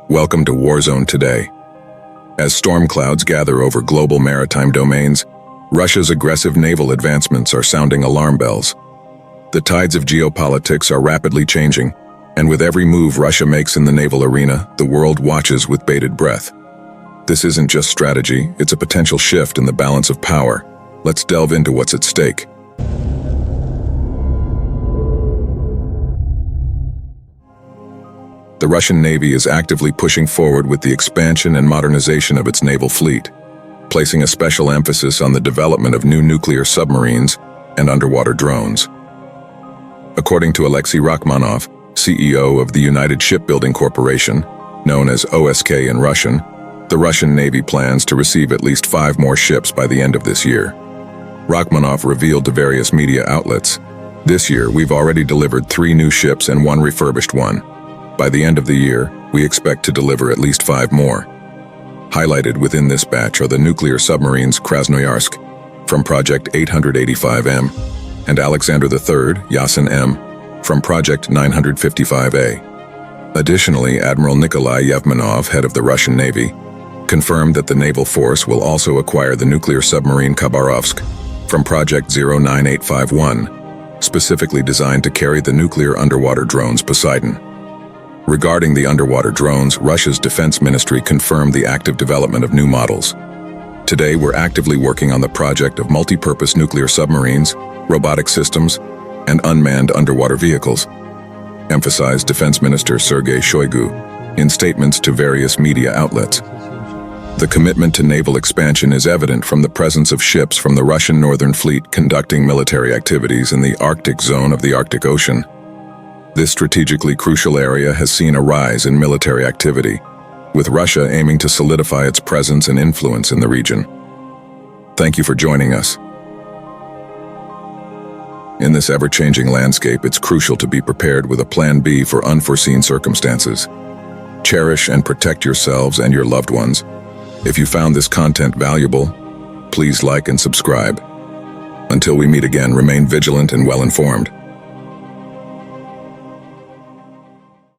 Welcome to Warzone Today. As storm clouds gather over global maritime domains, Russia's aggressive naval advancements are sounding alarm bells. The tides of geopolitics are rapidly changing, and with every move Russia makes in the naval arena, the world watches with bated breath. This isn't just strategy, it's a potential shift in the balance of power. Let's delve into what's at stake. The Russian Navy is actively pushing forward with the expansion and modernization of its naval fleet, placing a special emphasis on the development of new nuclear submarines and underwater drones. According to Alexei Rachmanov, CEO of the United Shipbuilding Corporation, known as OSK in Russian, the Russian Navy plans to receive at least 5 more ships by the end of this year. Rachmanov revealed to various media outlets, "This year, we've already delivered 3 new ships and 1 refurbished one. By the end of the year, we expect to deliver at least 5 more. Highlighted within this batch are the nuclear submarines Krasnoyarsk from Project 885M and Alexander III, Yasen-M, from Project 955A. Additionally, Admiral Nikolai Yevmenov, head of the Russian Navy, confirmed that the naval force will also acquire the nuclear submarine Khabarovsk from Project 09851, specifically designed to carry the nuclear underwater drones Poseidon. Regarding the underwater drones, Russia's defense ministry confirmed the active development of new models. Today, we're actively working on the project of multi-purpose nuclear submarines, robotic systems, and unmanned underwater vehicles, emphasized Defense Minister Sergei Shoigu in statements to various media outlets. The commitment to naval expansion is evident from the presence of ships from the Russian Northern Fleet conducting military activities in the Arctic zone of the Arctic Ocean. This strategically crucial area has seen a rise in military activity, with Russia aiming to solidify its presence and influence in the region. Thank you for joining us. In this ever-changing landscape, it's crucial to be prepared with a plan B for unforeseen circumstances. Cherish and protect yourselves and your loved ones. If you found this content valuable, please like and subscribe. Until we meet again, remain vigilant and well-informed.